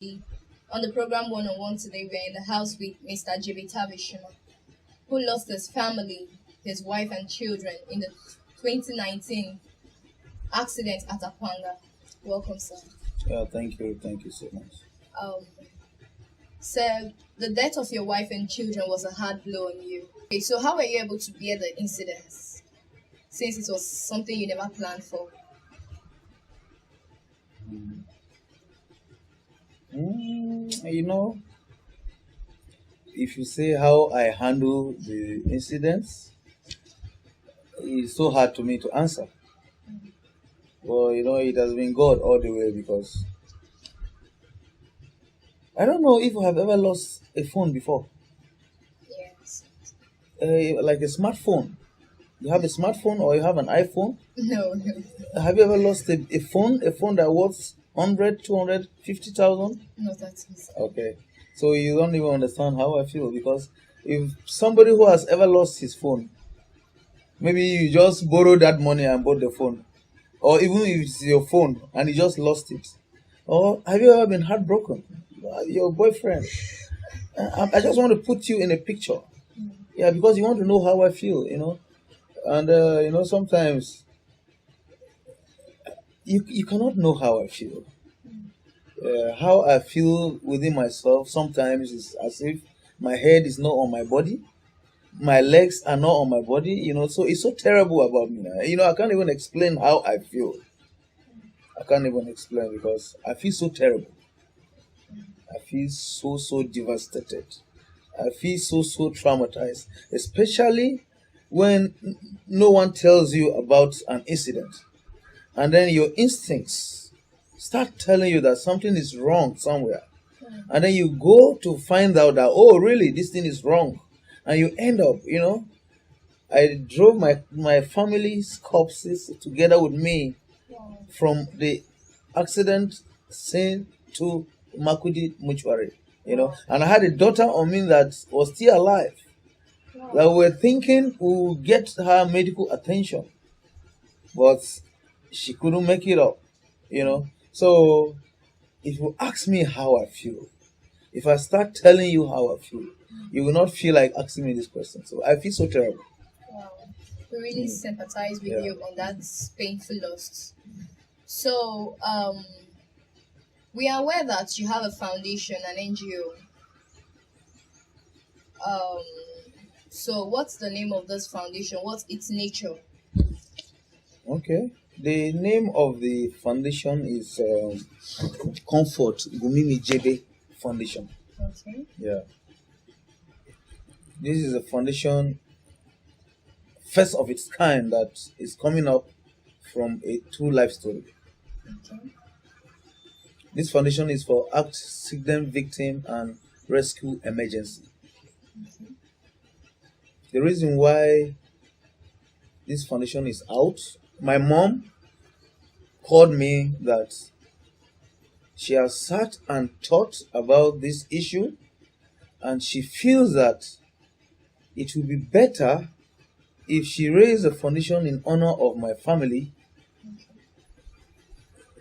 On the program One on One today, we're in the house with Mr. Jebe, who lost his family, his wife, and children in the 2019 accident at Akwanga. Welcome, sir. Yeah, thank you. Thank you so much. Um, sir, the death of your wife and children was a hard blow on you. Okay, so how were you able to bear the incidents since it was something you never planned for? You know, if you say how I handle the incidents, it's so hard to me to answer. Well, it has been God all the way because I don't know if you have ever lost a phone before, Yes. like a smartphone. You have a smartphone or you have an iPhone. No, no, Have you ever lost a phone that worth 100, 200, 50,000? not that easy. Okay. So you don't even understand how I feel because if somebody who has ever lost his phone, maybe you just borrow that money and bought the phone, or even if it's your phone and you just lost it, or have you ever been heartbroken? Your boyfriend. I just want to put you in a picture, yeah, because you want to know how I feel. And sometimes you cannot know how I feel. How I feel within myself sometimes is as if my head is not on my body, my legs are not on my body. So it's so terrible about me now. I can't even explain how I feel. I can't even explain because I feel so terrible. I feel so devastated. I feel so traumatized, especially when no one tells you about an incident, and then your instincts start telling you that something is wrong somewhere, and then you go to find out that, oh, really, this thing is wrong, and you end up. I drove my family's corpses together with me from the accident scene to makurdi mortuary. And I had a daughter on me that was still alive, that we were thinking we would get her medical attention, but she couldn't make it up. So if you ask me how I feel, if I start telling you how I feel, you will not feel like asking me this question. So I feel so terrible. Wow. We really sympathize with Yeah. you on that painful loss. So, we are aware that you have a foundation, an NGO. Um, so what's the name of this foundation? What's its nature? Okay. The name of the foundation is Comfort Ngumimi Jebe Foundation. Okay. Yeah. This is a foundation, first of its kind, that is coming up from a true life story. Okay. This foundation is for accident victim and rescue emergency. The reason why this foundation is out, my mom called me that she has sat and thought about this issue, and she feels that it would be better if she raised a foundation in honor of my family,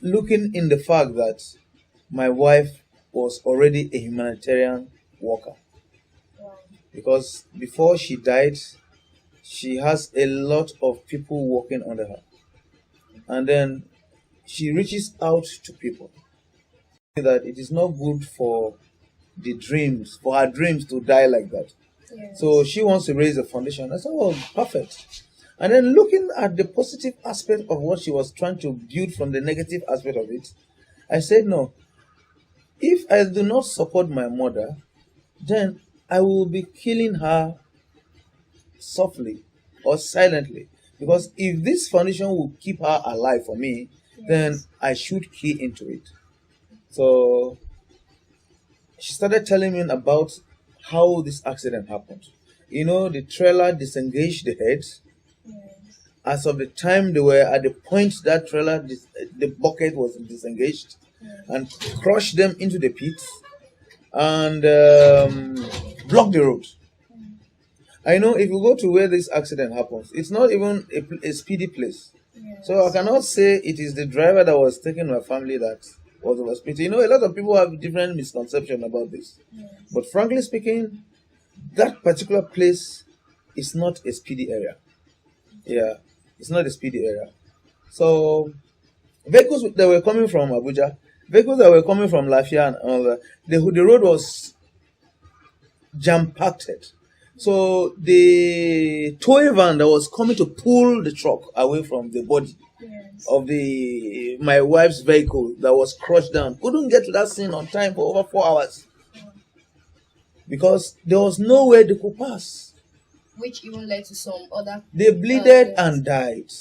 looking in the fact that my wife was already a humanitarian worker. Wow. Because before she died, she has a lot of people working under her. And then she reaches out to people that it is not good for her dreams to die like that. Yes. So she wants to raise a foundation. I said, oh, perfect. And then looking at the positive aspect of what she was trying to build from the negative aspect of it, I said, no, if I do not support my mother, then I will be killing her softly or silently. Because if this foundation will keep her alive for me, then I should key into it. So she started telling me about how this accident happened. The trailer disengaged the head. Yes. As of the time they were at the point that the bucket was disengaged and crushed them into the pit and blocked the road. I know if you go to where this accident happens, it's not even a speedy place. Yes. So I cannot say it is the driver that was taking my family that was over speed. You know, a lot of people have different misconception about this. Yes. But frankly speaking, that particular place is not a speedy area. Yeah, it's not a speedy area. So vehicles that were coming from Abuja, vehicles that were coming from Lafia and all that, the road was jam-packed. So the tow van that was coming to pull the truck away from the body Yes. of my wife's vehicle that was crushed down couldn't get to that scene on time for over 4 hours because there was nowhere they could pass. Which even led to some other. They bleeded yes. and died.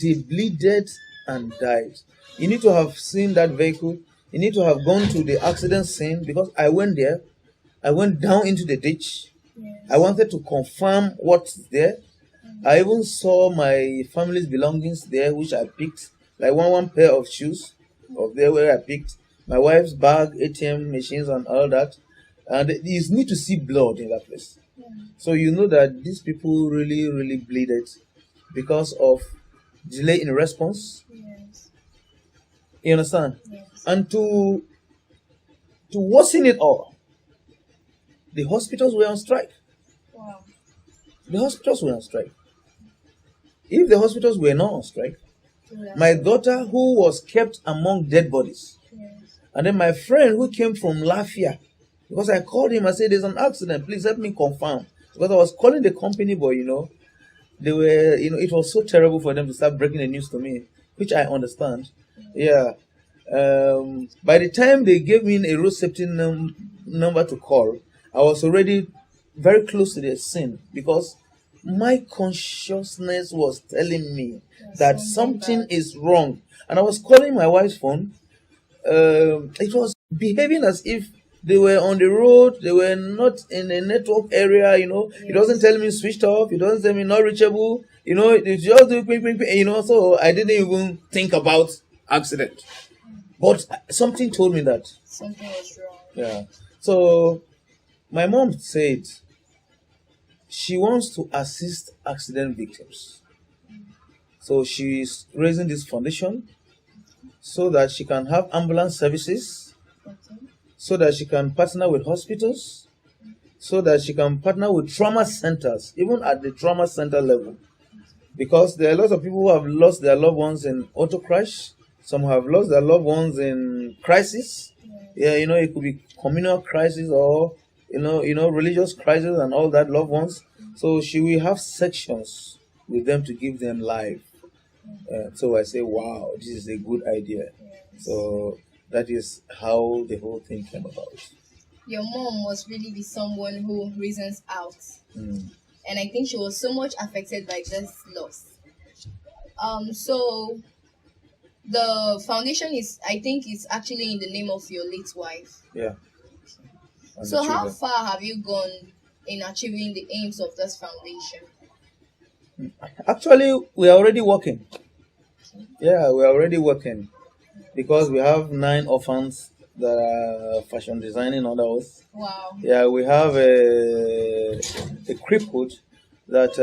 They bleeded and died. You need to have seen that vehicle. You need to have gone to the accident scene because I went there. I went down into the ditch. Yes. I wanted to confirm what's there. I even saw my family's belongings there, which I picked, like one pair of shoes of there where I picked my wife's bag, ATM machines, and all that. And you need to see blood in that place. Yeah. So you know that these people really, really bleeded because of delay in response. Yes. You understand? Yes. And to worsen it all, the hospitals were on strike. Wow. The hospitals were on strike. If the hospitals were not on strike, Yeah. my daughter who was kept among dead bodies, Yes. and then my friend who came from Lafia, because I called him, I said, there's an accident, please help me confirm. Because I was calling the company, but they were, it was so terrible for them to start breaking the news to me, which I understand. Yeah. By the time they gave me a road safety number to call, I was already very close to the scene because my consciousness was telling me that something is wrong. And I was calling my wife's phone. It was behaving as if they were on the road, they were not in a network area, It doesn't tell me switched off, it doesn't tell me not reachable, it just do ping, ping, ping, so I didn't even think about accident. But something told me that. Something was wrong. Yeah. So my mom said she wants to assist accident victims. So she's raising this foundation so that she can have ambulance services, Okay. so that she can partner with hospitals, so that she can partner with trauma centers, even at the trauma center level. Because there are lots of people who have lost their loved ones in auto crash. Some have lost their loved ones in crisis. Yeah, it could be communal crisis or, religious crisis and all that, loved ones. So she will have sections with them to give them life. So I say, wow, this is a good idea. So that is how the whole thing came about. Your mom must really be someone who reasons out. And I think she was so much affected by this loss. So the foundation is actually in the name of your late wife. Yeah. And So the how children. far have you gone in achieving the aims of this foundation? Actually, we are already working. Yeah, we are already working because we have 9 orphans that are fashion designing under us. Wow. Yeah, we have a crippled that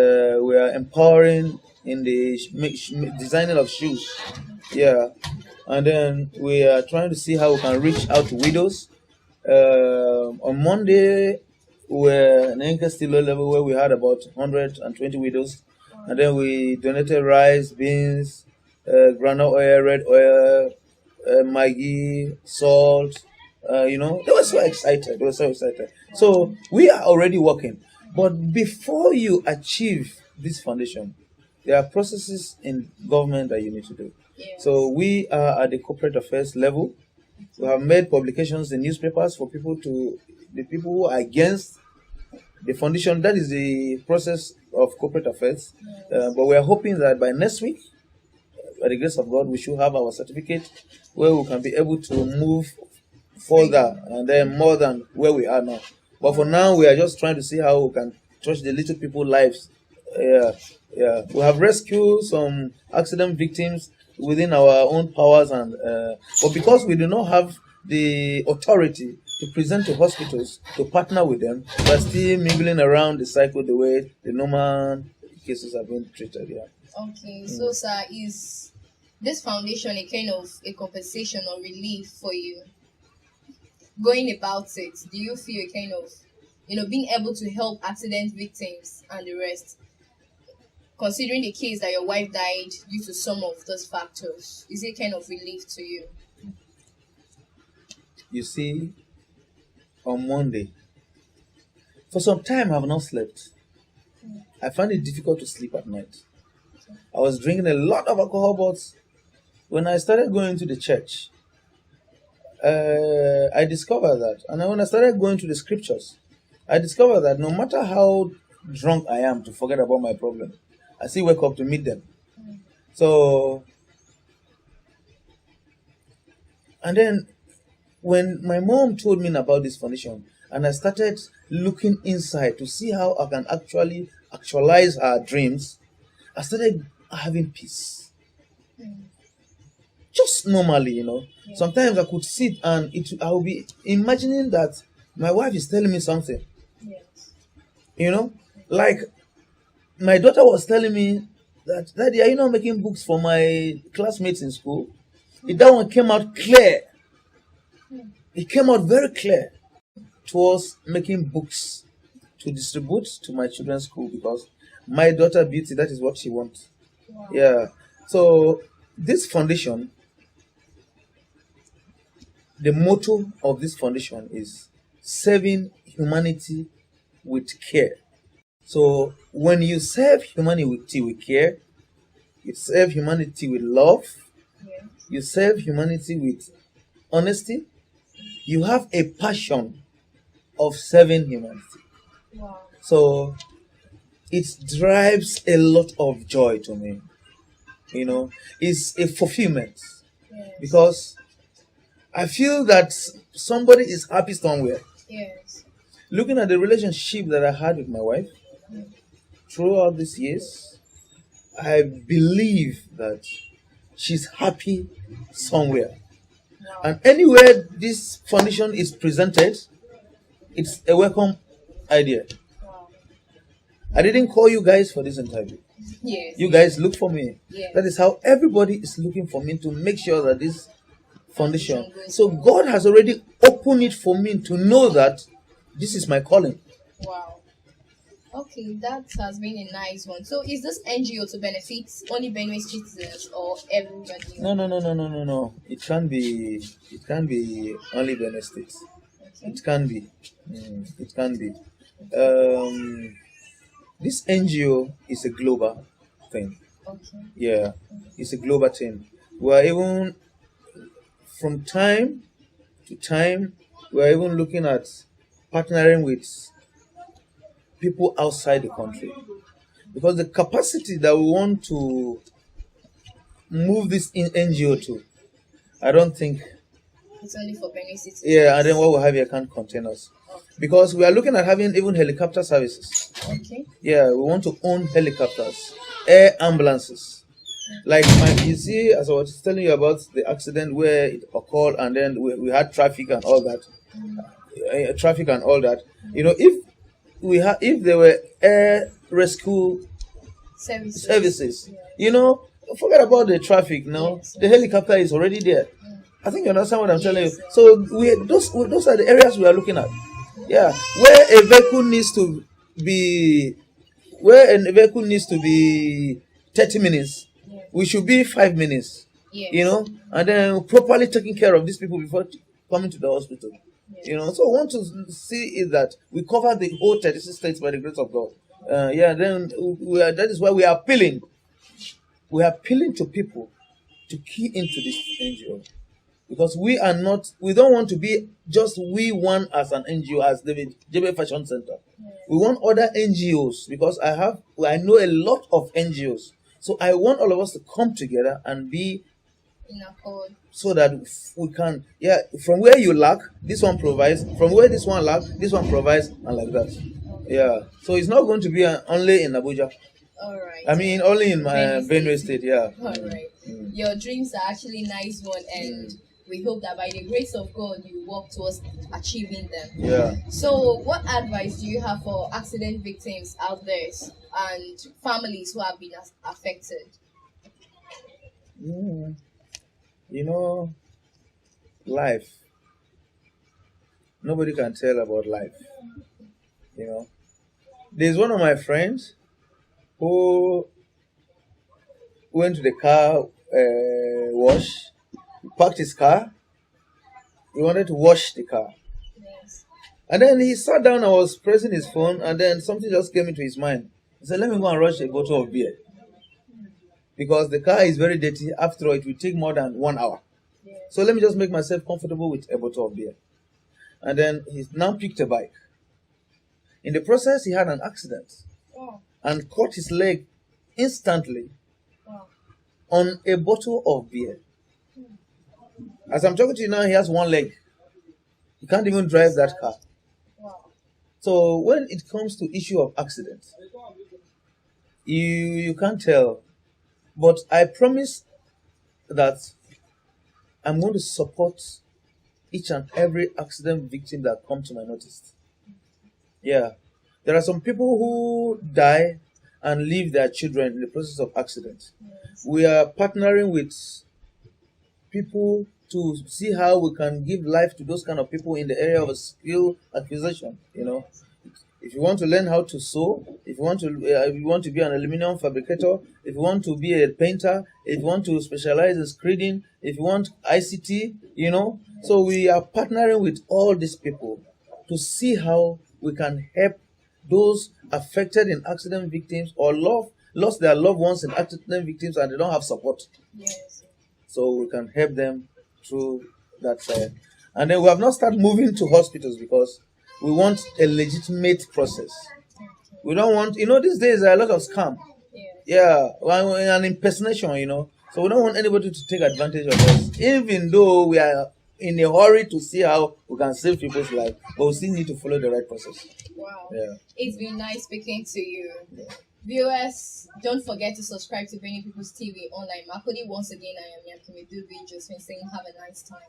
we are empowering in the designing of shoes. Yeah, and then we are trying to see how we can reach out to widows. On Monday, we were in Nkestilo level where we had about 120 widows, and then we donated rice, beans, groundnut oil, red oil, Maggi, salt. They were so excited. They were so excited. So we are already working. But before you achieve this foundation, there are processes in government that you need to do. Yes. So we are at the corporate affairs level. We have made publications in newspapers for the people who are against the foundation. That is the process of corporate affairs. Yes. But we are hoping that by next week, by the grace of God, we should have our certificate where we can be able to move further and then more than where we are now. But for now, we are just trying to see how we can touch the little people's lives. Yeah. We have rescued some accident victims within our own powers, and but because we do not have the authority to present to hospitals to partner with them, we are still mingling around the cycle the way the normal cases have been treated. Yeah. Okay, so sir, is this foundation a kind of a compensation or relief for you? Going about it, do you feel a kind of, being able to help accident victims and the rest, considering the case that your wife died due to some of those factors, is it kind of relief to you? You see, on Monday, for some time I've not slept. I find it difficult to sleep at night. I was drinking a lot of alcohol, but when I started going to the church, I discovered that. And when I started going to the scriptures, I discovered that no matter how drunk I am to forget about my problem, I still wake up to meet them. So, and then when my mom told me about this foundation, and I started looking inside to see how I can actually actualize our dreams, I started having peace. Just normally, Yeah. Sometimes I could sit and I will be imagining that my wife is telling me something. Yes. Like my daughter was telling me that, Daddy, are you not making books for my classmates in school? That one came out clear. It came out very clear towards making books to distribute to my children's school because my daughter Beauty, that is what she wants. Wow. Yeah. So this foundation, the motto of this foundation is serving humanity with care. So when you serve humanity with care, you serve humanity with love, Yes. you serve humanity with honesty, you have a passion of serving humanity. Wow. So it drives a lot of joy to me. It's a fulfillment Yes. because I feel that somebody is happy somewhere. Yes. Looking at the relationship that I had with my wife throughout these years, I believe that she's happy somewhere. Wow. And anywhere this foundation is presented, it's a welcome idea. Wow. I didn't call you guys for this interview. Yes. You guys look for me. Yes. That is how everybody is looking for me to make sure that this foundation. goes So well. God has already opened it for me to know that this is my calling. Wow. Okay, that has been a nice one. So, is this NGO to benefit only Benue citizens or everybody? No. It can't be. It can't be only Benue State. Okay. It can be. It can be. This NGO is a global thing. Okay. Yeah, it's a global thing. We are even from time to time. We are even looking at partnering with people outside the country because the capacity that we want to move this NGO to, I don't think. It's only for Benue citizens. Yeah, and then what we have here can't contain us Okay. because we are looking at having even helicopter services. Okay. Yeah, we want to own helicopters, air ambulances. Like you see, as I was telling you about the accident where it occurred, and then we had traffic and all that. If there were air rescue services, Yeah. forget about the traffic. No, Yes. the helicopter is already there. I think you understand what I'm telling you. Yes. So those are the areas we are looking at. Yeah, where a vehicle needs to be 30 minutes, Yes. we should be 5 minutes. Yes. And then properly taking care of these people before coming to the hospital. Yes. So I want to see is that we cover the whole 36 states by the grace of God. Then that is why we are appealing. We are appealing to people to key into this NGO. Because we don't want to be just we one as an NGO, as the Jebe Fashion Center. Yes. We want other NGOs because I know a lot of NGOs. So I want all of us to come together and be In accord. so that we can, from where you lack, this one provides. From where this one lack, this one provides, and like that. Okay. Yeah. So it's not going to be only in Abuja. All right. I mean, only in my Benue Benue State. State. Yeah. All right. Your dreams are actually nice one, and we hope that by the grace of God you work towards achieving them. Yeah. So, what advice do you have for accident victims out there and families who have been affected? Mm, you know, life. Nobody can tell about life. You know, there's one of my friends who went to the car wash. He parked his car. He wanted to wash the car. Yes. And then he sat down and was pressing his phone, and then something just came into his mind. He said, let me go and rush a bottle of beer. Because the car is very dirty. After all, it will take more than 1 hour. Yes. So let me just make myself comfortable with a bottle of beer. And then he now picked a bike. In the process, he had an accident Wow. and caught his leg instantly Wow. on a bottle of beer. As I'm talking to you now, he has one leg. He can't even drive that car. Wow. So when it comes to issue of accidents, you can't tell. But I promise that I'm going to support each and every accident victim that come to my notice. Yeah. There are some people who die and leave their children in the process of accidents. Yes. We are partnering with people to see how we can give life to those kind of people in the area of skill acquisition. You know, if you want to learn how to sew, if you want to be an aluminum fabricator, if you want to be a painter, if you want to specialize in screening, if you want ICT, you know. So we are partnering with all these people to see how we can help those affected in accident victims or lost their loved ones in accident victims and they don't have support. Yes. So we can help them through that trial. And then we have not started moving to hospitals because we want a legitimate process. We don't want, these days there are a lot of scam. Yes. Yeah, an impersonation, So we don't want anybody to take advantage of us. Even though we are in a hurry to see how we can save people's life, but we still need to follow the right process. Wow. Yeah. It's been nice speaking to you. Viewers, don't forget to subscribe to Benue People's TV online. Makurdi, once again, I am Yakimi Dubi, just saying have a nice time.